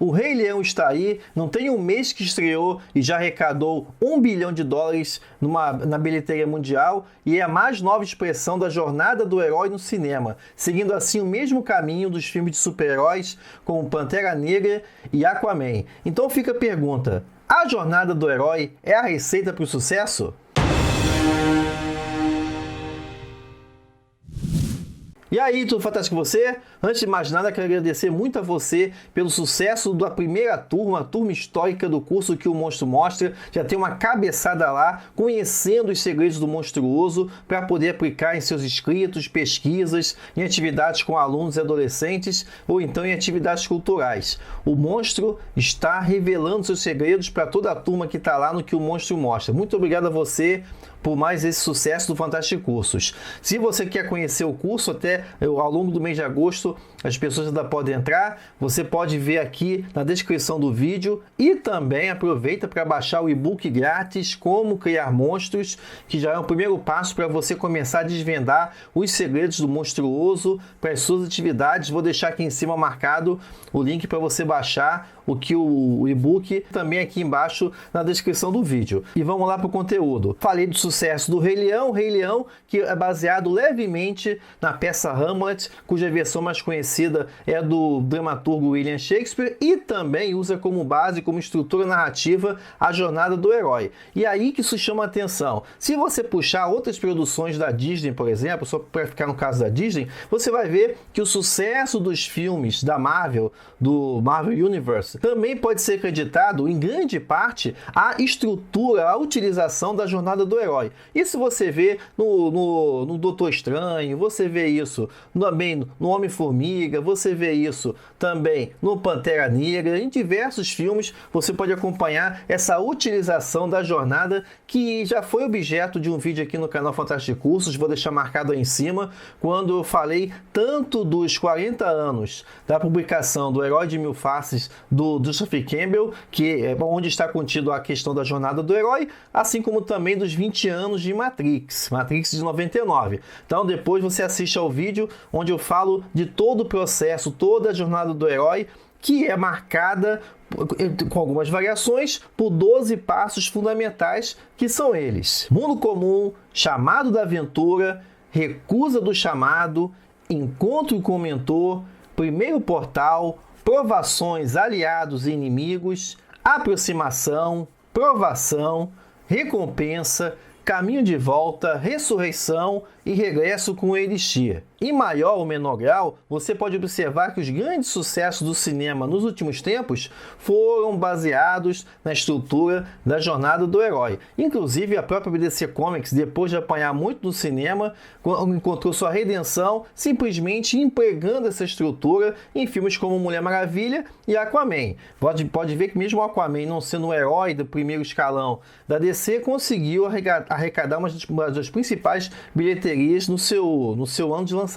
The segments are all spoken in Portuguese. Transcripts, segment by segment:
O Rei Leão está aí, não tem um mês que estreou e já arrecadou US$1 bilhão na bilheteria mundial e é a mais nova expressão da jornada do herói no cinema, seguindo assim o mesmo caminho dos filmes de super-heróis como Pantera Negra e Aquaman. Então fica a pergunta, a jornada do herói é a receita para o sucesso? E aí, tudo fantástico com você? Antes de mais nada, quero agradecer muito a você pelo sucesso da primeira turma, a turma histórica do curso que o Monstro Mostra. Já tem uma cabeçada lá, conhecendo os segredos do monstruoso, para poder aplicar em seus escritos, pesquisas, em atividades com alunos e adolescentes, ou então em atividades culturais. O Monstro está revelando seus segredos para toda a turma que está lá no que o Monstro Mostra. Muito obrigado a você por mais esse sucesso do Fantástico Cursos. Se você quer conhecer o curso, até ao longo do mês de agosto, as pessoas ainda podem entrar. Você pode ver aqui na descrição do vídeo e também aproveita para baixar o e-book grátis Como Criar Monstros, que já é o primeiro passo para você começar a desvendar os segredos do monstruoso para as suas atividades. Vou deixar aqui em cima marcado o link para você baixar o e-book, também aqui embaixo na descrição do vídeo. E vamos lá para o conteúdo. Falei do sucesso do Rei Leão, que é baseado levemente na peça Hamlet, cuja versão mais conhecida é do dramaturgo William Shakespeare, e também usa como base, como estrutura narrativa, a jornada do herói. E aí que isso chama a atenção. Se você puxar outras produções da Disney, por exemplo, só para ficar no caso da Disney, você vai ver que o sucesso dos filmes da Marvel, do Marvel Universe, também pode ser acreditado, em grande parte, à estrutura, à utilização da jornada do herói. Isso você vê no Doutor Estranho, você vê isso também no Homem-Formiga, você vê isso também no Pantera Negra, em diversos filmes você pode acompanhar essa utilização da jornada, que já foi objeto de um vídeo aqui no canal Fantástico Cursos, vou deixar marcado aí em cima, quando eu falei tanto dos 40 anos da publicação do Herói de Mil Faces do Joseph Campbell, que é onde está contido a questão da jornada do herói, assim como também dos 20 anos de Matrix de 99. Então depois você assiste ao vídeo onde eu falo de todo o processo, toda a jornada do herói, que é marcada com algumas variações por 12 passos fundamentais, que são eles: mundo comum, chamado da aventura, recusa do chamado, encontro com o mentor, primeiro portal, provações, aliados e inimigos, aproximação, provação, recompensa, caminho de volta, ressurreição e regresso com o Elixir. Em maior ou menor grau, você pode observar que os grandes sucessos do cinema nos últimos tempos foram baseados na estrutura da jornada do herói. Inclusive, a própria DC Comics, depois de apanhar muito no cinema, encontrou sua redenção simplesmente empregando essa estrutura em filmes como Mulher Maravilha e Aquaman. Pode ver que mesmo o Aquaman, não sendo o herói do primeiro escalão da DC, conseguiu arrecadar uma das principais bilheterias no seu ano de lançamento.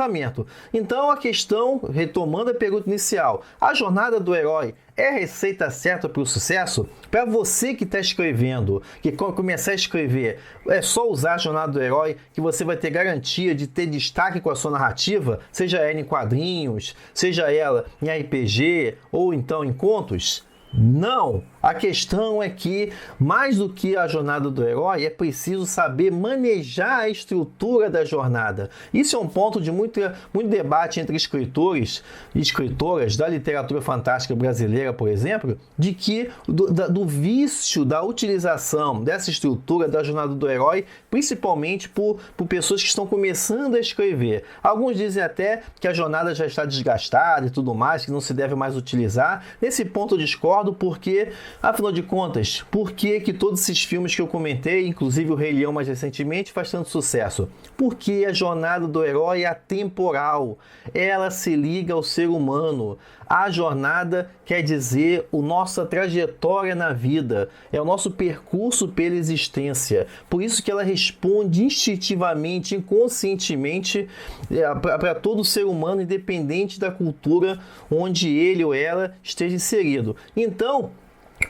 Então a questão, retomando a pergunta inicial, a jornada do herói é a receita certa para o sucesso? Para você que está escrevendo, que começar a escrever, é só usar a jornada do herói que você vai ter garantia de ter destaque com a sua narrativa, seja ela em quadrinhos, seja ela em RPG ou então em contos? Não! A questão é que, mais do que a jornada do herói, é preciso saber manejar a estrutura da jornada. Isso é um ponto de muito debate entre escritores e escritoras da literatura fantástica brasileira, por exemplo, de que do vício da utilização dessa estrutura da jornada do herói, principalmente por pessoas que estão começando a escrever. Alguns dizem até que a jornada já está desgastada e tudo mais, que não se deve mais utilizar. Nesse ponto eu discordo, porque afinal de contas, por que todos esses filmes que eu comentei, inclusive o Rei Leão mais recentemente, faz tanto sucesso? Porque a jornada do herói é atemporal, ela se liga ao ser humano. A jornada quer dizer a nossa trajetória na vida, é o nosso percurso pela existência. Por isso que ela responde instintivamente, inconscientemente para todo ser humano, independente da cultura onde ele ou ela esteja inserido. Então,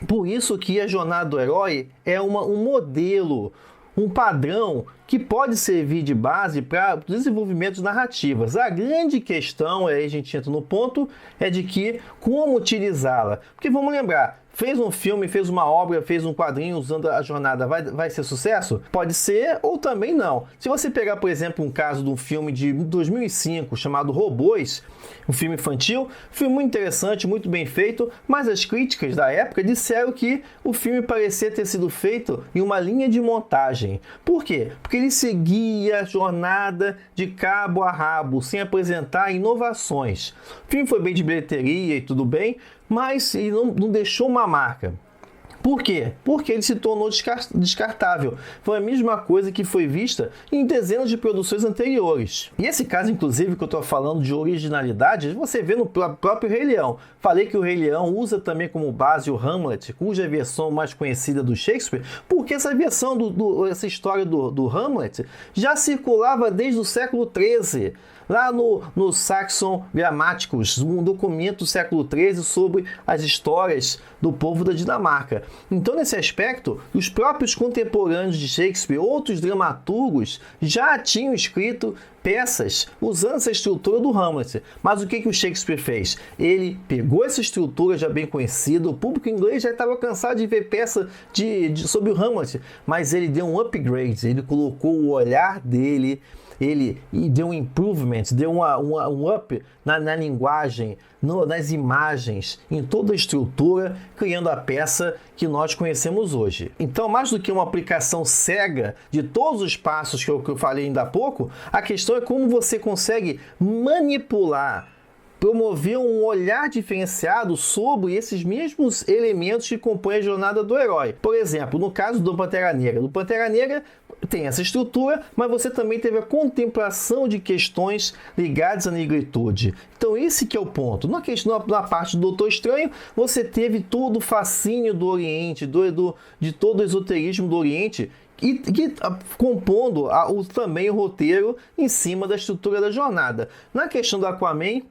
por isso que a jornada do herói é um modelo, um padrão que pode servir de base para desenvolvimento de narrativas. A grande questão, aí a gente entra no ponto, é de que como utilizá-la. Porque vamos lembrar, fez um filme, fez uma obra, fez um quadrinho usando a jornada, vai ser sucesso? Pode ser ou também não. Se você pegar, por exemplo, um caso de um filme de 2005 chamado Robôs, um filme infantil, filme muito interessante, muito bem feito, mas as críticas da época disseram que o filme parecia ter sido feito em uma linha de montagem. Por quê? Porque ele seguia a jornada de cabo a rabo, sem apresentar inovações. O filme foi bem de bilheteria e tudo bem, mas ele não deixou uma marca. Por quê? Porque ele se tornou descartável. Foi a mesma coisa que foi vista em dezenas de produções anteriores. E esse caso, inclusive, que eu estou falando de originalidade, você vê no próprio Rei Leão. Falei que o Rei Leão usa também como base o Hamlet, cuja versão mais conhecida do Shakespeare, porque essa versão, essa história do Hamlet já circulava desde o século XIII. Lá no Saxon Grammaticus, um documento do século XIII sobre as histórias do povo da Dinamarca. Então, nesse aspecto, os próprios contemporâneos de Shakespeare, outros dramaturgos, já tinham escrito peças usando essa estrutura do Hamlet. Mas o que o Shakespeare fez? Ele pegou essa estrutura já bem conhecida, o público inglês já estava cansado de ver peça sobre o Hamlet, mas ele deu um upgrade, ele colocou o olhar dele, ele deu um improvement, deu um up na linguagem, nas imagens, em toda a estrutura, criando a peça que nós conhecemos hoje. Então, mais do que uma aplicação cega de todos os passos que eu falei ainda há pouco, a questão é como você consegue manipular, promover um olhar diferenciado sobre esses mesmos elementos que compõem a jornada do herói. Por exemplo, no caso do Pantera Negra. Do Pantera Negra tem essa estrutura, mas você também teve a contemplação de questões ligadas à negritude. Então esse que é o ponto. Na parte do Doutor Estranho, você teve todo o fascínio do Oriente, de todo o esoterismo do Oriente, e compondo também o roteiro em cima da estrutura da jornada. Na questão do Aquaman,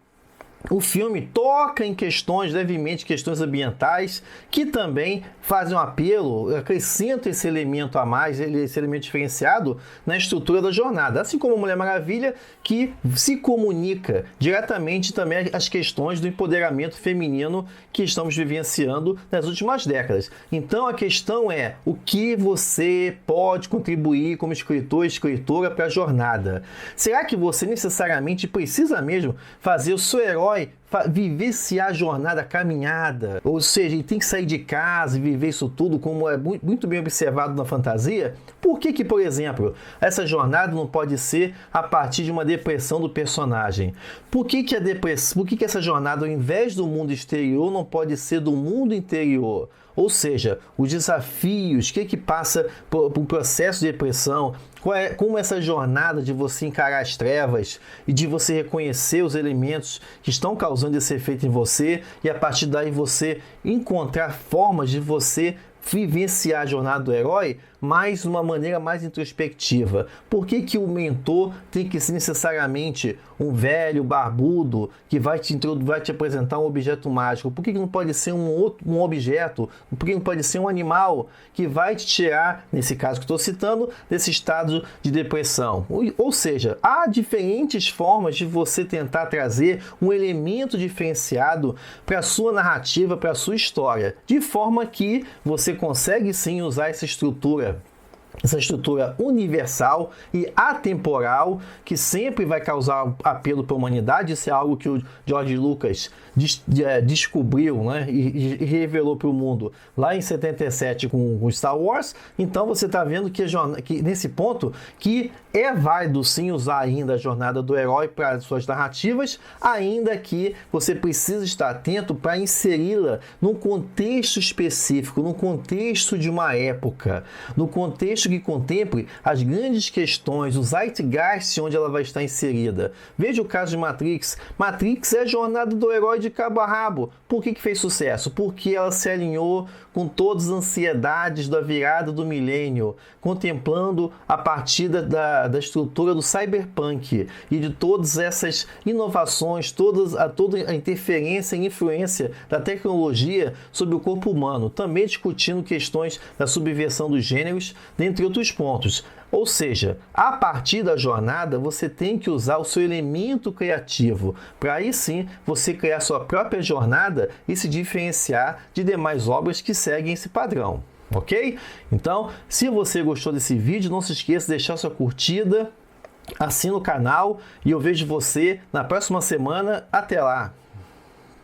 o filme toca em questões, levemente questões ambientais, que também fazem um apelo, acrescentam esse elemento a mais, esse elemento diferenciado na estrutura da jornada. Assim como a Mulher Maravilha, que se comunica diretamente também às questões do empoderamento feminino que estamos vivenciando nas últimas décadas. Então a questão é o que você pode contribuir como escritor e escritora para a jornada. Será que você necessariamente precisa mesmo fazer o seu herói vivenciar a jornada, a caminhada, ou seja, ele tem que sair de casa e viver isso tudo, como é muito bem observado na fantasia? Por que, por exemplo, essa jornada não pode ser a partir de uma depressão do personagem? Por que essa jornada, ao invés do mundo exterior, não pode ser do mundo interior? Ou seja, os desafios, o que passa por um processo de depressão, como essa jornada de você encarar as trevas e de você reconhecer os elementos que estão causando esse efeito em você e a partir daí você encontrar formas de você vivenciar a jornada do herói, mas de uma maneira mais introspectiva. Por que o mentor tem que ser necessariamente um velho barbudo que vai te apresentar um objeto mágico? Por que não pode ser um objeto? Por que não pode ser um animal que vai te tirar, nesse caso que estou citando, desse estado de depressão? Ou seja, há diferentes formas de você tentar trazer um elemento diferenciado para a sua narrativa, para a sua história, de forma que você consegue sim usar essa estrutura universal e atemporal que sempre vai causar apelo para a humanidade. Isso é algo que o George Lucas descobriu, né, e revelou para o mundo lá em 77 com o Star Wars. Então você está vendo que nesse ponto que é válido sim usar ainda a jornada do herói para suas narrativas, ainda que você precisa estar atento para inseri-la num contexto específico, num contexto de uma época, no contexto que contemple as grandes questões, o zeitgeist onde ela vai estar inserida. Veja o caso de Matrix. Matrix é a jornada do herói de cabo a rabo. Por que fez sucesso? Porque ela se alinhou com todas as ansiedades da virada do milênio, contemplando a partir da estrutura do cyberpunk e de todas essas inovações, toda a interferência e influência da tecnologia sobre o corpo humano, também discutindo questões da subversão dos gêneros, dentre entre outros pontos. Ou seja, a partir da jornada você tem que usar o seu elemento criativo, para aí sim você criar sua própria jornada e se diferenciar de demais obras que seguem esse padrão, ok? Então, se você gostou desse vídeo, não se esqueça de deixar sua curtida, assina o canal e eu vejo você na próxima semana. Até lá!